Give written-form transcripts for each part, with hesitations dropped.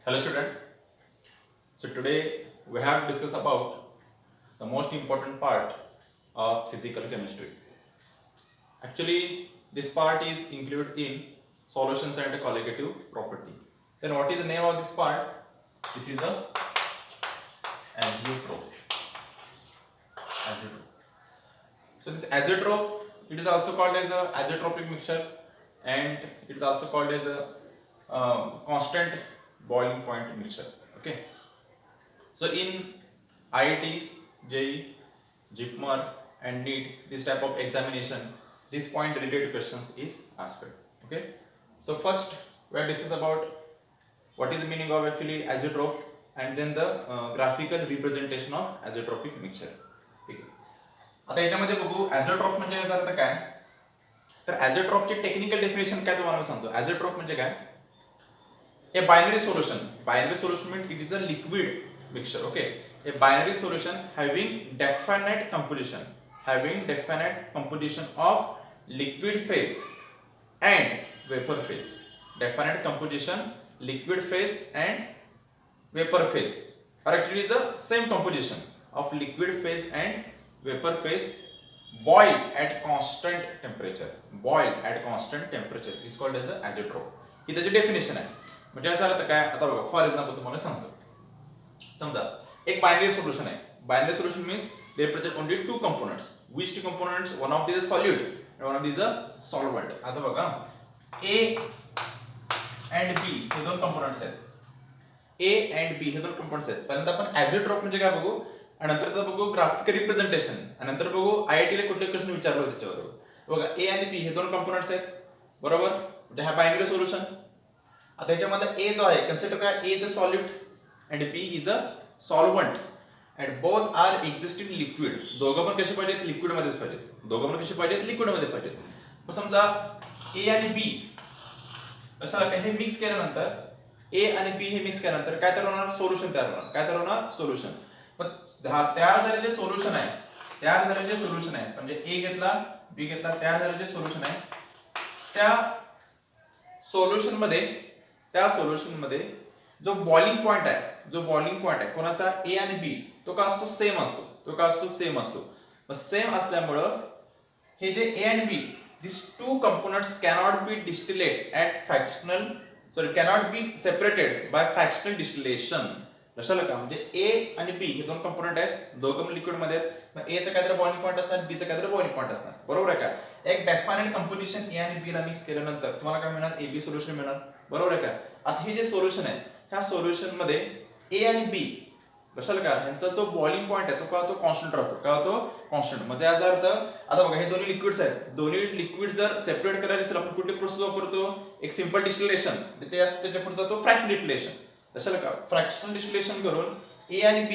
Hello student. So today we have to discuss about the most important part of physical chemistry. Actually this part is included in solutions and colligative property. Then what is the name of this part? This is a azeotrope. Azeotrope. So this azeotrope, it is also called as a azeotropic mixture and it is also called as a constant boiling point mixture. Okay. So in IIT, JEE, JIPMER and NEET, this type of examination, this point related questions is asked. Okay. So first we are discuss about what is the meaning of actually azeotrope and then the graphical representation of azeotropic mixture. ठीक आहे. आता याच्यामध्ये बघू azeotrope म्हणजे याचा अर्थ काय? तर azeotrope ची टेक्निकल डेफिनेशन काय तुम्हाला मी सांगतो. Azeotrope म्हणजे काय? A binary solution. Binary solution means it is a liquid mixture. Okay. A binary solution having definite composition of liquid phase and vapor phase. Definite composition, liquid phase and vapor phase. Or actually is the same composition of liquid phase and vapor phase boil at constant temperature. Boil at constant temperature is called as a azeotrope. ही त्याची definition आहे. म्हणजे याचा अर्थ काय? आता बघा for example तुम्हाला सांगतो. समजा एक बायनरी सोल्यूशन आहे. Binary solution means they represent only two components. Which two components? One of this a solute and one of these a solvent. आता बघा A and B हे दोन कंपोनेंट्स आहेत. A and B हे दोन components आहेत. पहिल्यांदा आपण azeotrope म्हणजे काय बघू आणि नंतरचं बघू ग्राफिकल रिप्रेझेंटेशन आणि नंतर बघू IIT ला कुठले क्वेश्चन विचारले होते त्याच्यावर. बघा A आणि B हे दोन कंपोनेंट्स आहेत. बरोबर? म्हणजे हा बायनरी सोल्यूशन. आता याच्यामध्ये A जो आहे कन्सिडर करा A is a solute and B is a solvent and both are existing liquid. दोघं पण कसे पाहिजेत? लिक्विड मध्येच पाहिजेत. दोघं पण कसे पाहिजेत? लिक्विड मध्ये पाहिजेत. मग समजा A आणि B कशाला काय हे मिक्स केल्यानंतर A आणि B हे मिक्स केल्यानंतर काय तयार होणार? सोल्युशन तयार होणार. काय तयार होणार? सोल्युशन. पण तयार झालेले सोल्युशन आहे म्हणजे A घेतला B घेतला तयार झालेले सोल्युशन आहे त्या सोल्युशन मध्ये जो बॉइलिंग पॉइंट आहे कोणाचा A आणि B तो का असतो? सेम असतो. मग सेम असल्यामुळं हे जे A आणि B these two components cannot be separated by fractional distillation. लक्षात का? म्हणजे A आणि B हे दोन कंपोनेंट आहेत, दोघं पण लिक्विड मध्ये आहेत. मग A चं काहीतरी बॉइलिंग पॉइंट असणार, B चं काहीतरी बॉइलिंग पॉइंट असणार. बरोबर आहे का? एक डेफिनेट कंपोजिशन A आणि B ला मिक्स केल्यानंतर तुम्हाला काय मिळणार? AB सोल्युशन मिळणार. बरोबर आहे का? आता हे जे सोल्युशन आहे ह्या सोल्युशन मध्ये A आणि B लक्षात का यांचा जो बॉइलिंग पॉइंट आहे तो का तो कॉन्स्टंट राहतो. का तो कॉन्स्टंट. म्हणजे याचा अर्थ आता बघा हे दोन्ही लिक्विड्स आहेत. दोन्ही लिक्विड जर सेपरेट करायचे असेल आपण कुठली प्रोसेस वापरतो? एक सिंपल डिस्टिलेशन. त्याच्या पुढे जातो फ्रॅक्शनल डिस्टिलेशन. लक्षात का? फ्रॅक्शनल डिस्टिलेशन करून A आणि B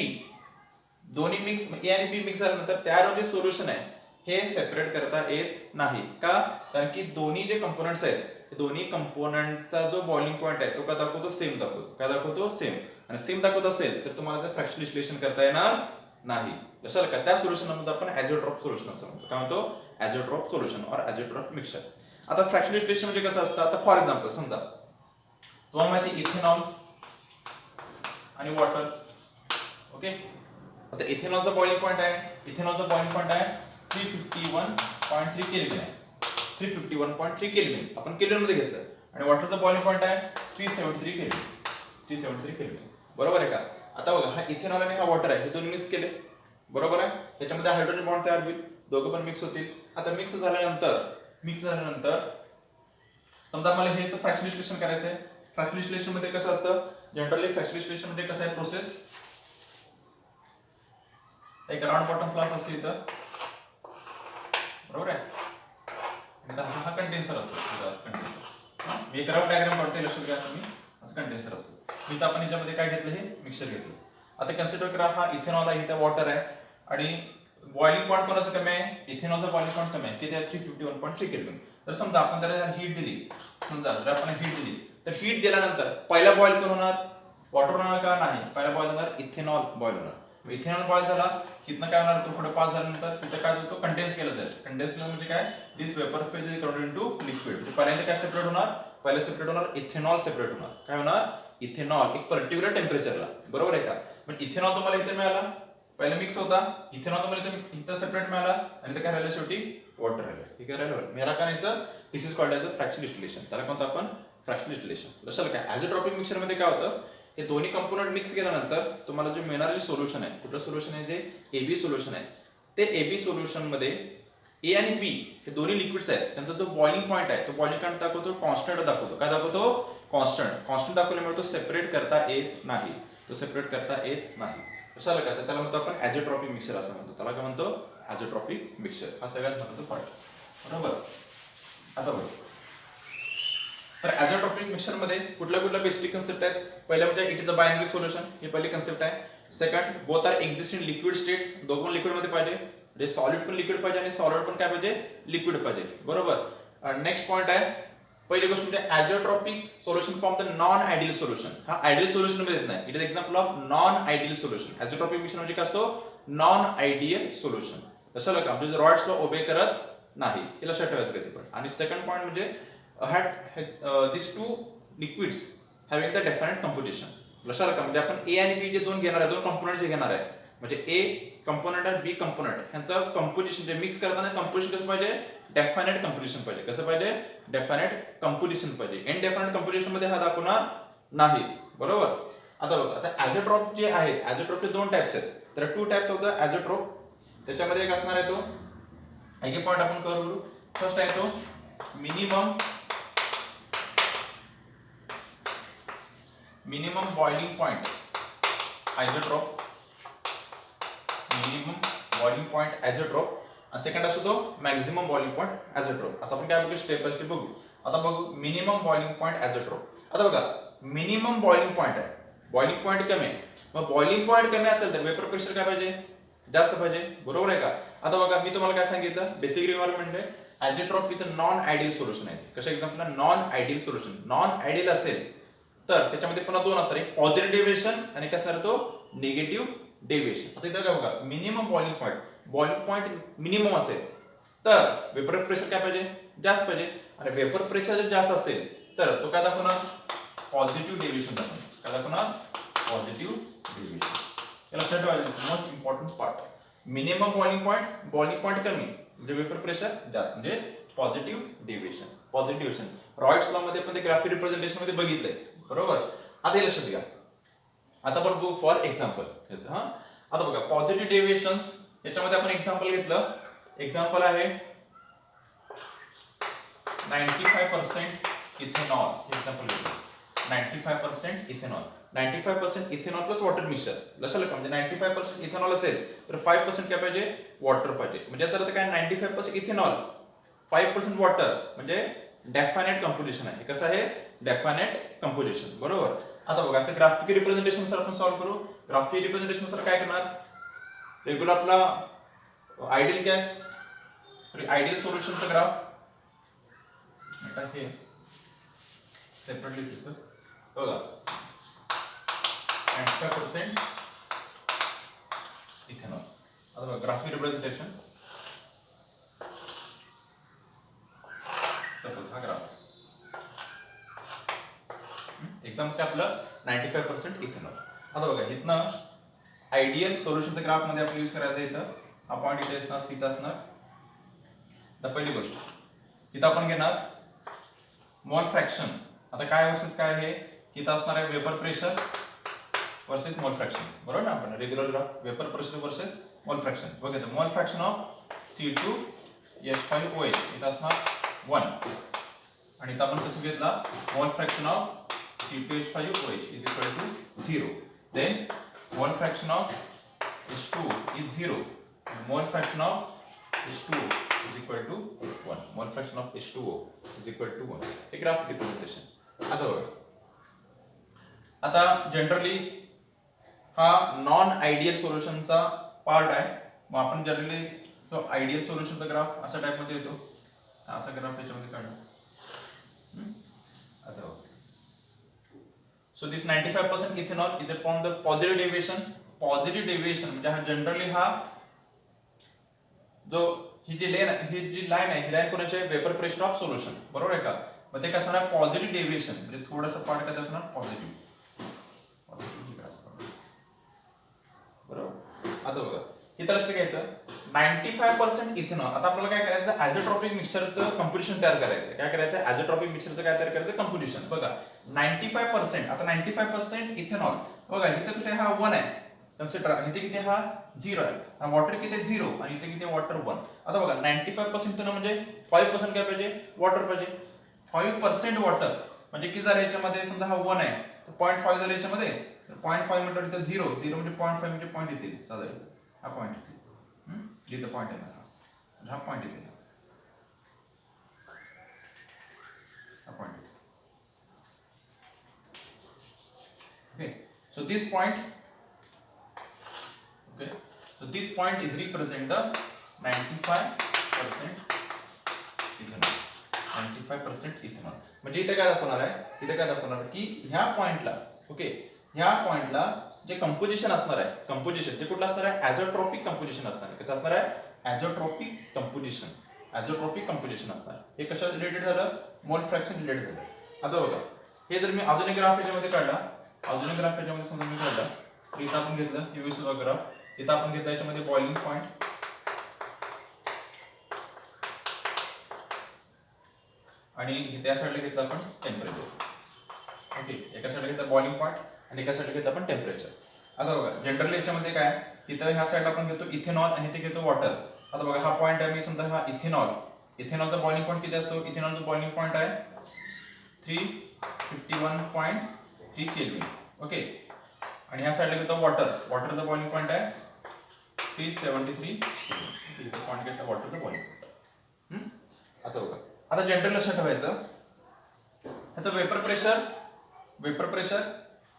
दोन्ही मिक्स A आणि B मिक्स झाल्यानंतर तयार होणारे सोल्युशन आहे हे सेपरेट करता येत नाही. का? कारण की दोन्ही जे कंपोनेंट्स आहेत दोन्ही कंपोनेंटचा जो बॉइलिंग पॉइंट आहे तो का दाखवतो? सेम दाखवतो. काय दाखवतो? सेम. आणि सेम दाखवत असेल तर तुम्हाला फ्रॅक्शनल डिस्टिलेशन करता येणार नाही. लक्षात का? त्या सोल्युशनमध्ये आपण azeotrope सोल्युशन असं म्हणतो. काय म्हणतो? azeotrope सोल्युशन और azeotrope मिक्सचर. आता फ्रॅक्शनल डिस्टिलेशन म्हणजे कसं असतं? आता फॉर एक्झाम्पल समजा तुम्हाला माहिती इथेनॉल आणि वॉटर. ओके. आता इथेनॉलचा बॉइलिंग पॉइंट आहे 351.3 केल्विन आहे. 351.3 केल्विन आपण केल्विन मध्ये घेतलं आणि वॉटरचा बॉइलिंग पॉइंट आहे 373 केल्विन. बरोबर आहे का? आता बघा हा इथेनॉल आणि हा वॉटर आहे हे दोन्ही मिक्स केले. बरोबर आहे? त्याच्यामध्ये हायड्रोजन बॉन्ड तयार होईल. दोघं पण मिक्स होतील. आता मिक्स झाल्यानंतर समजा मला हे फ्रॅक्शनल डिस्टिलेशन करायचं आहे. फ्रॅक्शनल डिस्टिलेशन मध्ये कसं असतं? जनरली फ्रॅक्शनल डिस्टिलेशन मध्ये कसं आहे प्रोसेस? एक राउंड बॉटम फ्लास्क असतो इथं. बरोबर आहे? आणि हा कंडेन्सर असतो. मी एक रफ डायग्राम काढतोय लक्षात घ्या तुम्ही. असं कंडेन्सर असतो. इथं आपण याच्यामध्ये काय घेतलं? हे मिक्सचर घेतलं. आता कन्सिडर करा हा इथेनॉल आहे इथं वॉटर आहे आणि बॉइलिंग पॉइंट कोणाचं कमी आहे? इथेनॉलचा बॉइलिंग पॉइंट कमी आहे. किती आहे? 351.3 केल्विन. तर समजा आपण त्याला हीट दिली तर हीट दिल्यानंतर पहिला बॉईल कोण होणार? वॉटर होणार का? नाही. पहिला बॉईल होणार इथेनॉल बॉईल होणार. इथेनॉल बॉईल झाला कितना काय होणार? तो पुढे पास झाल्यानंतर तिथे काय होतो? कंडेन्स केलं जाईल. कंडेन्स केलं म्हणजे काय? This vapour phase is converted into liquid. पहिल्यांदा काय सेपरेट होणार? पहिला सेपरेट होणार, इथेनॉल सेपरेट होणार. काय होणार? इथेनॉल एक पर्टिक्युलर टेम्परेचरला. बरोबर आहे का? पण इथेनॉल तुम्हाला इथे मिळाला, पहिला मिक्स होता, इथेनॉल तुम्हाला इथं सेपरेट मिळाला आणि इथं काय राहिलं शेवटी? वॉटर राहिलं. ठीक आहे, राहिलं. मेरा काय नाहीचं, this is called as a fraction distillation. त्याला कोणतं आपण? Fraction distillation. लक्षात काय? ॲझोट्रॉपिक मिक्सरमध्ये काय होतं? हे दोन्ही कंपोनंट मिक्स केल्यानंतर तुम्हाला जे मिळणारे जे सोल्युशन आहे, कुठलं सोल्युशन आहे? जे AB सोल्युशन आहे, ते AB सोल्युशनमध्ये ए आणि बी हे दोन्ही लिक्विड्स आहेत, त्यांचा जो बॉइलिंग पॉईंट आहे तो बॉइलिंग पॉईंट दाखवतो, कॉन्स्टंट दाखवतो. काय दाखवतो? कॉन्स्टंट. कॉन्स्टंट दाखवल्यामुळे तो सेपरेट करता येत नाही. तो सेपरेट करता येत नाही. कशाला काय? त्याला म्हणतो आपण ॲझोट्रॉपिक मिक्सर असं म्हणतो. त्याला काय म्हणतो? ॲझोट्रॉपिक मिक्सर. हा सगळ्यात महत्त्वाचा पार्ट. बरोबर. आता बघ, तर ॲझोट्रॉपिक मिक्सरमध्ये कुठल्या बेसिक कन्सेप्ट आहेत? पहिलं म्हणजे it is a binary solution, ही पहिली कन्सेप्ट आहे. Second, both are existing liquid state, दोघं लिक्विडमध्ये पाहिजे, म्हणजे सॉलिड पण लिक्विड पाहिजे आणि सॉलिड पण काय पाहिजे? लिक्विड पाहिजे. बरोबर. नेक्स्ट पॉईंट आहे, पहिली गोष्ट म्हणजे azeotropic solution from the non ideal solution. हा आयडियल सोल्युशन मध्ये येत नाही. It is example of non ideal solution. Azeotropic mixer म्हणजे काय असतो? Non ideal solution. कशाला का? म्हणजे रॉड्सला ओबे करत नाही. हे लक्षात ठेवायचं कधी पण. आणि सेकंड पॉईंट म्हणजे these two liquids having the definite composition. लक्षात का? म्हणजे आपण ए आणि बी जे दोन घेणार आहे, दोन कंपोनंट जे घेणार आहे, म्हणजे ए कंपोनंट आणि बी कंपोनंट ह्यांचं कंपोजिशन जे मिक्स करताना कंपोजिशन कसं पाहिजे? डेफिनेट कंपोजिशन पाहिजे. कसं पाहिजे? डेफिनेट कंपोजिशन पाहिजे. इनडेफिनेट कंपोजिशन मध्ये हा दाखवणार नाही. बरोबर. आता बघा, आता ॲझोट्रॉप जे आहेत, ॲझोट्रॉपचे दोन टाइप्स आहेत. तर टू टाइप्स ऑफ द ॲझोट्रॉप. त्याच्यामध्ये एक असणार आहे तो, एक पॉईंट आपण कव्हर करू. फर्स्ट आहे तो minimum boiling point azeotrope. Minimum boiling point azeotrope. आणि सेकंड असतो तो मॅक्झिमम बॉइलिंग पॉइंट आयझोट्रॉप. आता आपण काय बघू? स्टेप बाय स्टेप बघू. आता बघू मिनिमम बॉइलिंग पॉइंट आयझोट्रॉप. आता बघा, मिनिमम बॉइलिंग पॉइंट आहे, बॉइलिंग पॉइंट कमी आहे. मग बॉइलिंग पॉइंट कमी असेल तर वेपर प्रेशर काय पाहिजे? जास्त पाहिजे. बरोबर आहे का? आता बघा, मी तुम्हाला काय सांगितलं, बेसिक रिक्वायरमेंट आहे azeotrope is a non ideal solution आहे. कशा example? Non ideal solution. Non ideal असेल तर त्याच्यामध्ये पुन्हा दोन असणार, एक पॉझिटिव्ह डेव्हिएशन आणि काय असणार तो? Negative deviation. आता इथं काय बघा, मिनिमम बॉइलिंग पॉईंट मिनिमम असेल तर वेपर प्रेशर काय पाहिजे? जास्त पाहिजे. आणि वेपर प्रेशर जर जास्त असेल तर तो काय दाखवणार? पॉझिटिव्ह डेव्हिएशन दाखवणार. काय दाखवणार? Positive deviation. हे लक्षात ठेवायचं, most important part. Minimum boiling point कमी म्हणजे वेपर प्रेशर जास्त, म्हणजे positive deviation. Positive deviation riots law मध्ये आपण ते ग्राफिक रिप्रेझेंटेशन मध्ये बघितलंय. बरोबर. आता हे लक्षात घ्या. आता आपण बघू फॉर एक्झाम्पल. हा, आता बघा पॉझिटिव्ह डेव्हिएशन्स याच्यामध्ये आपण एक्झाम्पल घेतलं. एक्झाम्पल आहे 95% इथेनॉल. एक्झाम्पल घेतलं 95% ethanol. 95% ethanol plus water mixture. लक्षात का? म्हणजे 95% इथेनॉल असेल तर 5% काय पाहिजे? वॉटर पाहिजे. म्हणजे याचा अर्थ काय? 95% इथेनॉल 5% वॉटर म्हणजे डेफिनेट कंपोजिशन आहे. कसं आहे? Definite composition. बरोबर. आता बघा, आता ग्राफिक रिप्रेझेंटेशन नुसार आपण सॉल्व्ह करू. ग्राफिक रिप्रेझेंटेशन नुसार काय करणार? रेग्युलर आपला आयडियल गॅस आयडियल सोल्युशनचा ग्राफ हे सेपरेटली तिथं बघा 95% इथेनॉल. आता बघा ग्राफिक रिप्रेझेंटेशन, सपोज हा ग्राफ एक्झाम्पल आपलं 95% इथेनॉल. आता बघा इथनं आयडियल सोल्युशनच्या ग्राफ मध्ये आपण यूज करायचं इथं हा पॉईंट इथे इथं असणार. तर पहिली गोष्ट इथं आपण घेणार मोल फ्रॅक्शन. आता काय वर्सेस काय आहे? इथं असणार आहे वेपर प्रेशर वर्सेस मोल फ्रॅक्शन. बरोबर ना? आपण regular graph vapour pressure versus मोल फ्रॅक्शन. बघा इथं मोल फ्रॅक्शन ऑफ C2H5OH इथं असणार 1 आणि इथं आपण कसं घेतला? Mole fraction of C2H5OH is equal to 0. Then mole fraction of H2 is 0. Mole fraction of H2O is equal to 1. Mole fraction of H2O is equal to 1. हे ग्राफ रिप्रेझेंटेशन. आता बघा, आता जनरली हा नॉन आयडियल सोल्युशनचा पार्ट आहे. मग आपण generally तो ideal सोल्युशनचा ग्राफ अशा टाइप मध्ये येतो. असा ग्राफ त्याच्यामध्ये काढू. आता बघा, so this 95% ethanol is upon the positive deviation. Positive deviation म्हणजे हा जनरली हा जो ही जी लाईन आहे ही लाईन कोणाची आहे? Vapour pressure of solution. बरोबर आहे का? मग ते कसं असणार पॉझिटिव्ह डेव्हिएशन म्हणजे थोडंसं पार्ट काय असणार पॉझिटिव्ह बरोबर. आता बघा इथं लक्षात घ्यायचं 95% इथेनॉल. आता आपल्याला काय करायचं ॲझोट्रॉपिक मिक्सरचं कंपोजिशन तयार करायचं. काय करायचं ॲझोट्रॉपिक मिक्सरचं काय तयार करायचं कंपोजिशन. बघा 95% आता 95% इथेनॉल. बघा इथं कुठे हा 1 आहे कन्सिडर, इथे किती हा 0 आहे, वॉटर किती 0 आणि इथे किती वॉटर 1. आता बघा 95% इथेनॉल म्हणजे 5% काय पाहिजे वॉटर पाहिजे. 5% वॉटर म्हणजे किती झालं याच्यामध्ये, समजा हा 1 आहे तर 0.5 झालं याच्यामध्ये, 0.5 म्हटलं इथं 0 म्हणजे 0.5 म्हणजे पॉईंट येतील साधारण हा पॉईंट येतील. इथं पॉईंट येणार हा पॉईंट येतील हा पॉईंट येतील. Okay, so this point, okay, so this point is represent the 95% ethanol. 95% ethanol. म्हणजे इथे काय दाखवणार आहे, इथे काय दाखवणार की ह्या पॉइंटला, ओके, ह्या पॉइंटला जे कंपोजिशन असणार आहे, कंपोजिशन ते कुठलं असणार आहे ॲझोट्रॉपिक कंपोजिशन असणार आहे. कसं असणार आहे ॲझोट्रॉपिक कंपोजिशन. ॲझोट्रॉपिक कंपोजिशन असणार. हे कशा रिलेटेड झालं मोल फ्रॅक्शन रिलेटेड झालं. आता बघा हे जर मी अजून एक ग्राफ याच्यामध्ये काढला, अजून एक ग्राफ याच्यामध्ये समजा मी काढला, तर इथं आपण घेतलं यूएस ग्राफ, इथं आपण घेतलं याच्यामध्ये बॉइलिंग पॉइंट आणि त्या साईडला घेतलं आपण टेम्परेचर. ओके, एका साईडला घेतलं बॉइलिंग पॉइंट आणि एका साईडला घेतलं आपण टेम्परेचर. आता बघा जनरली याच्यामध्ये काय इथं ह्या साईडला आपण घेतो इथेनॉल आणि इथे घेतो वॉटर. आता बघा हा पॉइंट आहे, मी समजा हा इथेनॉल, इथेनॉलचा बॉइलिंग पॉइंट किती असतो, इथेनॉलचा बॉइलिंग पॉइंट आहे 351.3 केल्विन. ओके, आणि ह्या साईडला घेतो वॉटर, वॉटरचा बॉइलिंग पॉइंट आहे 373. इथं पॉइंट घेतला वॉटरचा बॉइलिंग पॉइंट. आता बघा आता जनरल लक्षात ठेवायचं ह्याचं वेपर प्रेशर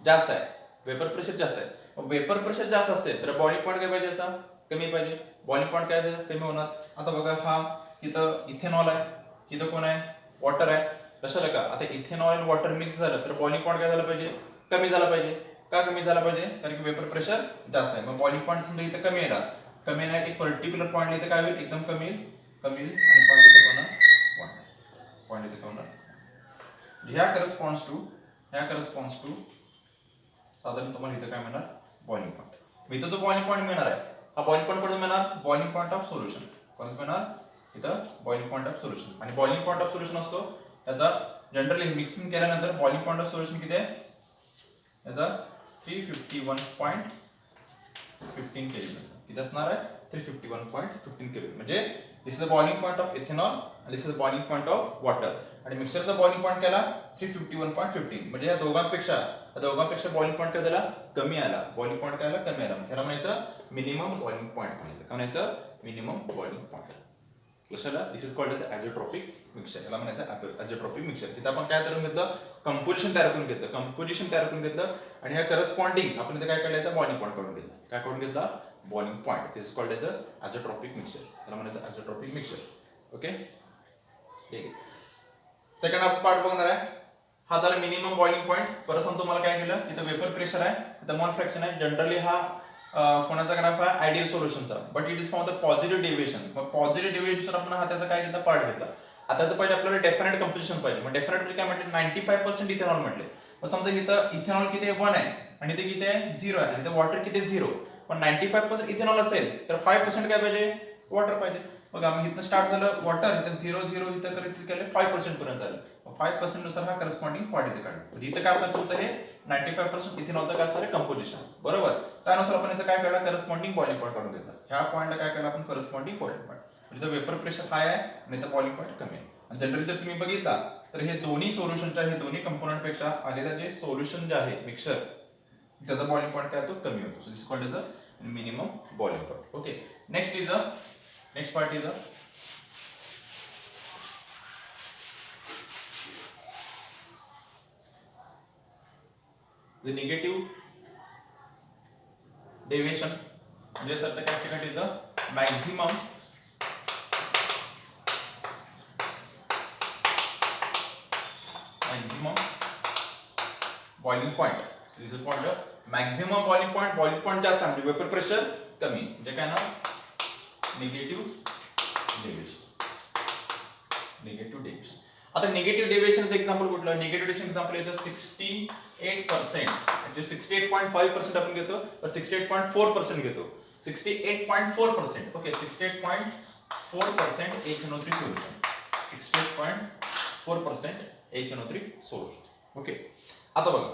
जास्त आहे, वेपर प्रेशर जास्त आहे. वेपर प्रेशर जास्त असते तर बॉइलिंग पॉइंट काय पाहिजे याचा कमी पाहिजे, बॉइलिंग पॉइंट काय कमी होणार. आता बघा हा इथं इथेनॉल आहे, इथं कोण आहे वॉटर आहे. कशाला का आता इथेनॉल आणि वॉटर मिक्स झालं तर बॉइलिंग पॉइंट काय झाला पाहिजे कमी झाला पाहिजे. का कमी झाला पाहिजे, कारण की वेपर प्रेशर जास्त आहे. मग बॉइलिंग पॉइंट समजा इथं कमी येणार, कमी येणार एक पर्टिक्युलर पॉइंट इथं काय होईल एकदम कमी येईल, कमी येईल आणि पॉइंट इथे होणार 1, पॉइंट इथे होणार. ह्या करस्पॉन्ड्स टू साधारण तुम्हाला इथं काय मिळणार बॉइलिंग पॉइंट. इथं जो बॉइलिंग पॉइंट मिळणार आहे हा बॉइलिंग पॉइंट कुठून मिळणार, बॉइलिंग पॉइंट ऑफ सोल्युशन. कोणतं मिळणार इथं बॉइलिंग पॉइंट ऑफ सोल्युशन. आणि बॉइलिंग पॉइंट ऑफ सोल्युशन असतो याचा जनरली मिक्सिंग केल्यानंतर बॉइलिंग पॉइंट ऑफ सोल्युशन किती आहे याचा 351.15 केल्विन असणार. किती असणार आहे 351.15 केल्विन. म्हणजे this is the boiling point of ethanol आणि this is the boiling point of water. आणि मिक्सरचा बॉइलिंग पॉइंट केला 351.15. म्हणजे या दोघांपेक्षा बॉइलिंग पॉइंट काय झाला कमी आला, बॉइलिंग पॉइंट काय आला कमी आला. त्याला म्हणायचं मिनिमम बॉइलिंग पॉइंट म्हणायचं. काय म्हणायचं मिनिमम बॉइलिंग पॉइंट. लक्षात, दिस is called as azeotropic mixture. याला म्हणायचं ॲझोट्रॉपिक मिक्सचर. इथं आपण काय करून घेतलं कंपोजिशन तयार करून घेतलं आणि ह्या करस्पॉन्डिंग आपण इथे काय काढायचं बॉइलिंग पॉइंट काढून घेतला. काय काढून घेतला boiling point. This is called as azeotropic mixture. त्याला म्हणायचं ॲझोट्रॉपिक मिक्सचर. ओके, ठीक आहे. सेकंड आपण पार्ट बघणार आहे. हा झाला मिनिमम बॉइलिंग पॉइंट. परत सांगतो तुम्हाला काय केलं, इथं वेपर प्रेशर आहे, इथं मोल फ्रॅक्शन आहे. जनरली हा कोणाचा ग्राफ आहे आयडियल सोल्युशनचा, but it is from the positive deviation. मग पॉझिटिव्ह डेव्हिएशन आपण हा त्याचा काय घेतला पार्ट घेतला. आता त्याचं पाहिजे आपल्याला डेफिनेट कंपोजिशन पाहिजे. मग डेफिनेट म्हणजे काय म्हटले 95% इथेनॉल म्हटले. मग समजा इथं इथेनॉल किती 1 आहे आणि इथे किती आहे 0 आहे आणि इथं वॉटर किती 0. पण 95% इथेनॉल असेल तर 5% काय पाहिजे वॉटर पाहिजे. बघा आम्ही इथं स्टार्ट झालं वॉटर, इथं 0 इथं करत केलं 5% पर्यंत आलं. 5% नुसार हा करस्पॉन्डिंग पॉइंट इथे काढला. म्हणजे इथं काय असणार तुमचं हे 95% इथेनॉलचं काय असणार कंपोजिशन बरोबर. त्यानुसार आपण याचं काय काढला करस्पॉन्डिंग बॉइलिंग पॉइंट काढून घेतला. ह्या पॉइंटला काय काढला आपण करस्पॉन्डिंग बॉइलिंग पॉइंट. म्हणजे इथं वेपर प्रेशर हाय आहे आणि इथं बॉइलिंग पॉइंट कमी आहे. आणि जनरली जर तुम्ही बघितला तर हे दोन्ही सोल्युशनच्या हे दोन्ही कंपोनंट पेक्षा आलेलं जे सोल्युशन जे आहे मिक्सर त्याचा बॉइलिंग पॉइंट काय होतो कमी होतो. So this called as a minimum boiling point. Okay, next part is the negative deviation. म्हणजे सर काय second is maximum boiling point. So this is called the maximum boiling point. Boiling point जास्त आहे म्हणजे vapour pressure कमी. म्हणजे काय ना negative deviation. आता निगेटिव्ह डेव्हिएशनचं एक्झाम्पल कुठलं? निगेटिव्ह डेव्हिएशन एक्झाम्पल येतं 68%, म्हणजे 68.5% आपण घेतो तर 68.4% घेतो. 68.4%, okay, 68.4% HNO3 solution, 68.4% HNO3 solution. Okay, आता बघा,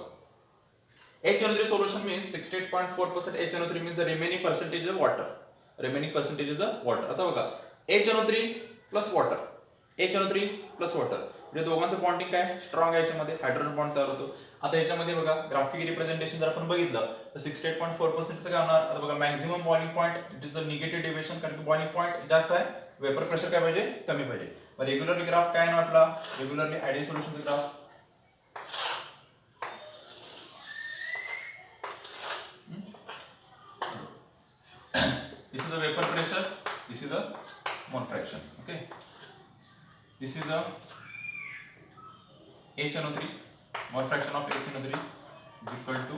HNO3 solution means 68.4% HNO3 means the remaining percentage of water. Remaining percentage is the water. आता बघा, HNO3 plus water, HNO3 plus water, म्हणजे दोघांचं बॉन्डिंग काय स्ट्रॉंग आहे, याच्यामध्ये हायड्रोजन बॉन्ड तयार होतो. आता याच्यामध्ये बघा ग्राफिक रिप्रेझेंटेशन जर आपण बघितलं तर 68.4% चं काय होणार? आता बघा maximum boiling point it is a negative deviation, कारण की बॉइलिंग पॉईंट जास्त आहे, वेपर प्रेशर काय पाहिजे? कमी पाहिजे. रेग्युलरली ग्राफ काय ना आपला? रेग्युलरली आयडियल सोल्युशनचा graph. This is the vapor pressure, this is the mole fraction, okay. This is the HNO3, mole fraction of HNO3 is equal to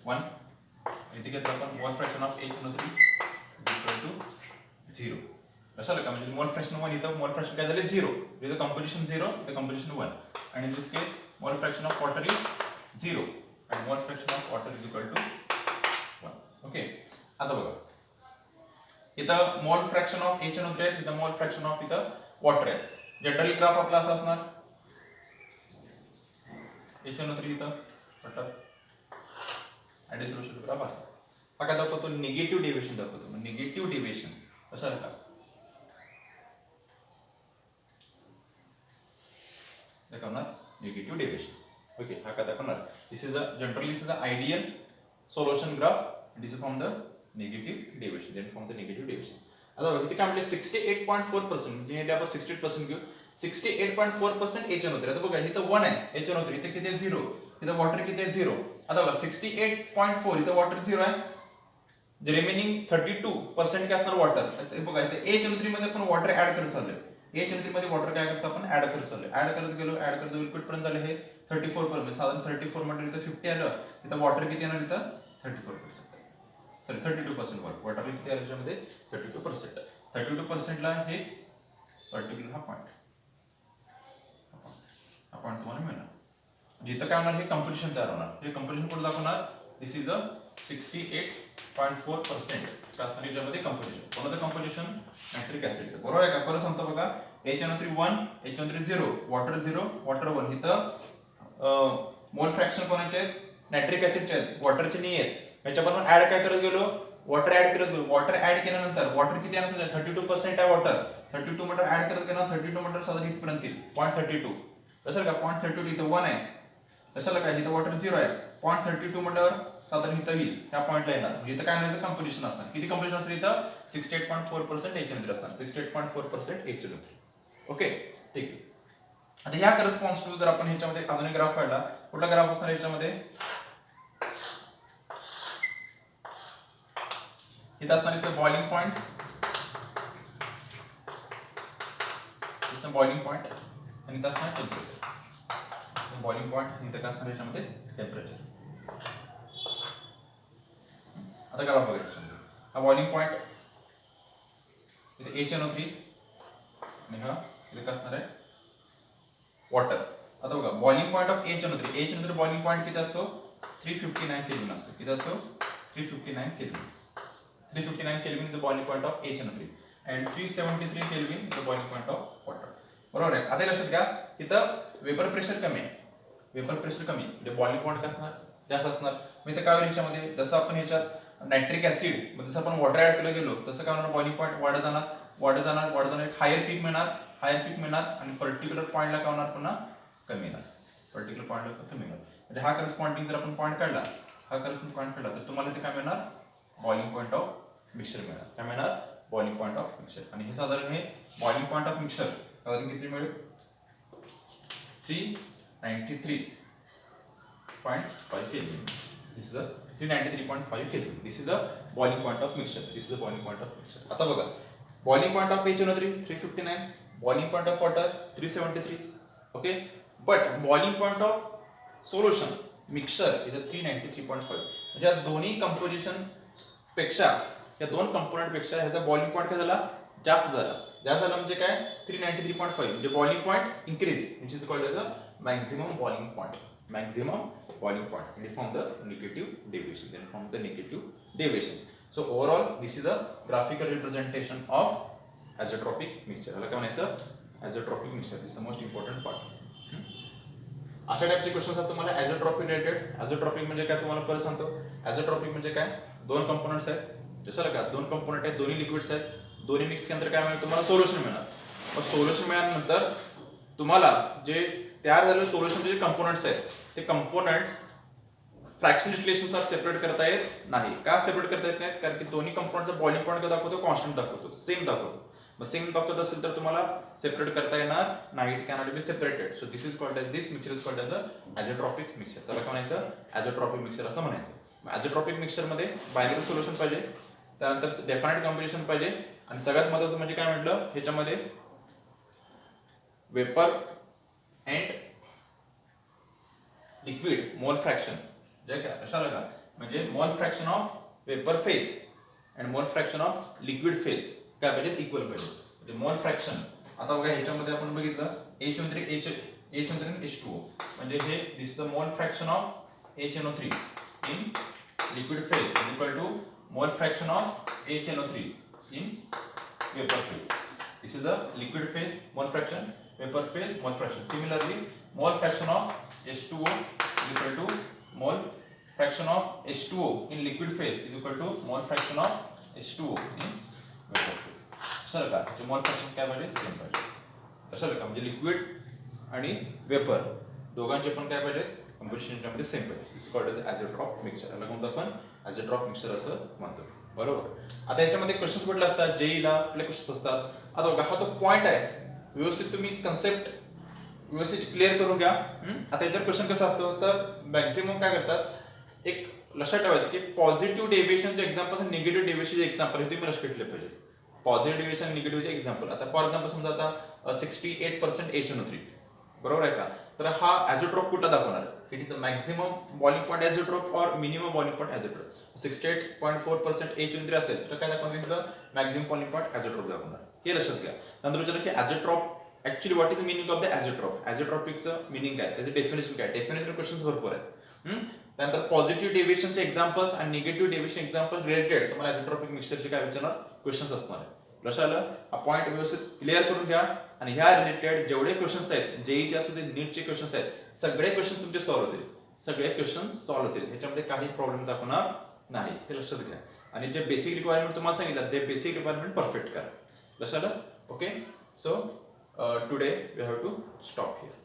1. इथे घेतलं आपण mole fraction of HNO3 is equal to 0. कशाला का? म्हणजे mole fraction 1 इथं mole fraction काय झाले? 0. इथं composition 0, इथं composition 1. And in this case mole fraction of water is 0 and mole fraction of water is equal to 1. Okay. आता बघा, इथं मोल फ्रॅक्शन ऑफ HNO3 आहे, इथं मोल फ्रॅक्शन ऑफ इथं वॉटर आहे. जनरली ग्राफ आपला असा असणार, HNO3 इथं वॉटर आणि सोल्युशन ग्राफ असा. हा काय दाखवतो? निगेटिव्ह डेव्हिएशन दाखवतो. निगेटिव्ह डेव्हिएशन कशाला का? दाखवणार निगेटिव्ह डेव्हिएशन. ओके, हा काय दाखवणार? This is a generally this is a ideal solution graph, this is from the negative deviation, then from the negative deviation. आता इथे काय म्हटले? 68.4%, म्हणजे आपण 68% घेऊ. 68.4% HNO3. आता बघा इथं 1 आहे HNO3, इथे किती आहे? 0. इथं वॉटर किती आहे? 0. आता बघा 68.4, इथं वॉटर 0 आहे, जे रिमेनिंग 32% काय असणार? वॉटर. बघा इथे HNO3 मध्ये आपण वॉटर ऍड करत चाललोय. HNO3 मध्ये वॉटर काय करतो आपण? ऍड करत चाललोय. ऍड करत गेलो, ऍड करत लिक्विड पर्यंत झाले हे 34%, साधारण 34 मध्ये इथं 50 आलं, इथं वॉटर किती येणार? इथं 34%, सॉरी 32% वॉटर किती आलं याच्यामध्ये? 32%. 32% ला हे पर्टिक्युलर हा पॉइंट तुम्हाला मिळणार. जिथं काय होणार? हे कंपोजिशन तयार होणार. हे कंपोजिशन कुठे दाखवणार? दिस इज अ 68.4% असणार याच्यामध्ये कंपोजिशन. कोणतं कंपोजिशन? नायट्रिक ऍसिडचं. बरोबर आहे का? परत सांगतो बघा, HNO3 1, HNO3 0, वॉटर 0, वॉटर 1. इथं मोल फ्रॅक्शन कोणाचे आहेत? नायट्रिक ऍसिडचे आहेत, वॉटरचे नाही आहेत. याच्याबरोबर ऍड काय करत गेलो? वॉटर ऍड करत गेलो. वॉटर ऍड केल्यानंतर वॉटर किती आहे? 32% आहे वॉटर. 32 मीटर ऍड करत गेला, 32 मीटर साधारण इथपर्यंत येईल 0.32. कशाला का? 0.32 इथं 1 आहे, कशाला काय? इथं वॉटर 0 आहे. 0.32 मीटर साधारण इथं येईल, ह्या पॉईंटला येणार. इथं काय नाही, कंपोजिशन असणार. किती कंपोजिशन असणार? इथं 68.4% HNO3 असणार. 68.4% HNO3. ओके, ठीक आहे. आता ह्या करस्पॉन्स टू जर आपण ह्याच्यामध्ये अजून एक ग्राफ काढला, कुठला ग्राफ असणार याच्यामध्ये? इथं असणार इथं बॉइलिंग पॉइंट, बॉइलिंग पॉइंट, आणि इथं असणार टेम्परेचर. बॉइलिंग पॉइंट इथं काय असणार याच्यामध्ये? टेम्परेचर. आता काय बघा याच्यामध्ये, हा बॉइलिंग पॉइंट, इथे HNO3 आणि हा इथे काय असणार आहे? वॉटर. आता बघा boiling point of HNO3 boiling point किती असतो? 359 केल्विन असतो. किती असतो? 359 kelvin. 359 kelvin is the boiling point of HNO3 and 373 kelvin is the boiling point of water. बरोबर आहे. आता लक्षात घ्या, इथं वेपर प्रेशर कमी आहे, वेपर प्रेशर कमी, म्हणजे बॉइलिंग पॉइंट काय असणार? जास्त असणार. मग इथं काय होईल याच्यामध्ये? जसं आपण ह्याच्यात नायट्रिक ऍसिड जसं आपण वॉटर ऍड केलं गेलो, तसं काय होणार? बॉइलिंग पॉइंट वाढत जाणार, वाढत जाणार, वाढत जाणार, एक हायर पीक मिळणार, आणि पर्टिक्युलर पॉइंटला काय होणार? पुन्हा कमी येणार, पर्टिक्युलर पॉइंटला कमी येणार. म्हणजे हा करस्पॉन्डिंग जर आपण पॉइंट काढला, हा करस्पॉन्डिंग पॉइंट काढला, तर तुम्हाला इथे काय मिळणार? बॉइलिंग पॉइंट ऑफ मिक्सचर मिळणार. काय मिळणार? Boiling point of mixture. आणि हे साधारण हे बॉइलिंग पॉइंट ऑफ मिक्सचर साधारण किती मिळेल? 393.5 Kelvin. This is a 393.5 Kelvin. This is a boiling point of mixture. This is a boiling point of mixture. आता बघा, boiling point of HNO3 359, boiling point of water 373. Okay, but boiling point of solution mixture is a 393.5. म्हणजे या दोन्ही composition पेक्षा, या दोन component पेक्षा ह्याचा बॉइलिंग पॉइंट काय झाला? जास्त झाला. जास्त झालं म्हणजे काय 393.5 म्हणजे boiling point increase which is called as a maximum boiling point. Maximum boiling point and from the negative deviation. Then from the negative deviation. So overall this is a graphical representation of azeotropic mixture. याला काय म्हणायचं? Azeotropic mixture. This is the most important part. अशा टाइपचे question असतात तुम्हाला ॲझोट्रॉपिक related. ॲझोट्रॉपिक म्हणजे काय तुम्हाला परत सांगतो. ॲझोट्रॉपिक म्हणजे काय? दोन कंपोनंट्स आहेत. जसं का दोन कंपोनंट आहेत, दोन्ही लिक्विड्स आहेत, दोन्ही मिक्स केल्यानंतर काय मिळेल तुम्हाला सोल्युशन मिळणार. मग सोल्युशन मिळाल्यानंतर तुम्हाला जे तयार झालेले सोल्युशन जे कंपोनंट्स आहेत ते कंपोनंट्स फ्रॅक्शनल रिलेशन्सनुसार सेपरेट करता येत नाही. का सेपरेट करता येत नाहीत? कारण की दोन्ही कंपोनंटचा बॉइलिंग पॉईंट दाखवतो, कॉन्स्टंट दाखवतो, सेम दाखवतो. मग सेम दाखवत असेल तर तुम्हाला सेपरेट करता येणार नाही. It cannot be separated. So this is called as this mixture is called as a azeotropic mixture. त्याला काय म्हणायचं? ॲझोट्रॉपिक मिक्सचर असं म्हणायचं. ॲझोट्रॉपिक मिक्सचर मध्ये बायनरी सोल्युशन पाहिजे, त्यानंतर डेफिनाइट कॉम्बिनेशन पाहिजे आणि सगळ्यात महत्त्वाचं म्हणजे काय म्हटलं ह्याच्यामध्ये वेपर अँड लिक्विड मोल फ्रॅक्शन जे काय कशाला का म्हणजे मोल fraction of vapour phase and मोल फ्रॅक्शन ऑफ लिक्विड फेज काय पाहिजे? इक्वल पाहिजे. म्हणजे मोल फ्रॅक्शन आता बघा ह्याच्यामध्ये आपण बघितलं H2O म्हणजे हे this the mole fraction of HNO3 in liquid phase is equal to mole fraction of HNO3 in vapour phase. This is a liquid phase mole fraction, vapour phase mole fraction. Similarly mole fraction of H2O is equal to mole fraction of H2O in liquid phase is equal to mole fraction of H2O in vapor phase. असं का म्हणजे मोल fraction काय पाहिजे? Same पाहिजे. असं का म्हणजे लिक्विड आणि वेपर दोघांचे पण काय पाहिजे? कंपोजिशन मध्ये सेम पाहिजे. दिस कॉल्ड एज ॲझोट्रॉप मिक्सचर. याला कोणतं आपण ॲझोट्रॉप मिक्सचर असं म्हणतो. बरोबर. आता याच्यामध्ये क्वेश्चन्स कुठले असतात? जेईला कुठले क्वेश्चन्स असतात? आता बघा हा जो पॉइंट आहे व्यवस्थित तुम्ही कन्सेप्ट व्यवस्थित क्लिअर करून घ्या. आता याच्यावर क्वेश्चन कसं असतो तर मॅक्झिमम काय करतात एक लक्षात ठेवायचं की पॉझिटिव्ह डेव्हिएशनचे एक्झाम्पल्स आणि निगेटिव्ह डेव्हिएशनचे एक्झाम्पल हे तुम्ही लक्षात ठेवले पाहिजे. पॉझिटिव्ह डेव्हिएशन आणि निगेटिव्हचे एक्झाम्पल आता फॉर एक्झाम्पल समजा आता 68% HNO3 बरोबर आहे का? तर हा ॲझोट्रॉप कुठला दाखवणार? It is a maximum boiling point azeotrope और मिनिमम बॉइलिंग पॉईंट ॲझोट्रॉप. 68.4% HNO3 असेल तर काय दाखवणार? मॅक्झिमम बॉइलिंग पॉईंट ॲझोट्रॉप दाखवणार. हे लक्षात घ्या. नंतर विचारलं की azeotrope actually what is the meaning of the azeotrope? ॲझोट्रॉपिकचं मिनिंग काय? त्याचे डेफिनेशन काय? डेफिनेशन क्वेश्चन्स भरपूर आहेत. त्यानंतर पॉझिटिव्ह डेव्हिएशनचे एक्झाम्पल्स आणि निगेटिव्ह डेव्हिएशन एक्झाम्पल रिलेटेड तुम्हाला ॲझोट्रॉपिक मिक्सचरचे काय विचारणार? क्वेश्चन्स असणार आहे. लक्षात आलं? हा पॉईंट व्यवस्थित क्लिअर करून घ्या आणि ह्या रिलेटेड जेवढे क्वेश्चन्स आहेत जेईचे असू दे नीटचे क्वेश्चन्स आहेत सगळे क्वेश्चन्स तुमचे सॉल्व्ह होतील. सगळे क्वेश्चन्स सॉल्व्ह होतील. ह्याच्यामध्ये काही प्रॉब्लेम दाखवणार नाही. हे लक्षात घ्या. आणि जे बेसिक रिक्वायरमेंट तुम्हाला सांगितलं ते बेसिक रिक्वायरमेंट परफेक्ट करा. लक्षात आलं? Okay. So today we have to stop here.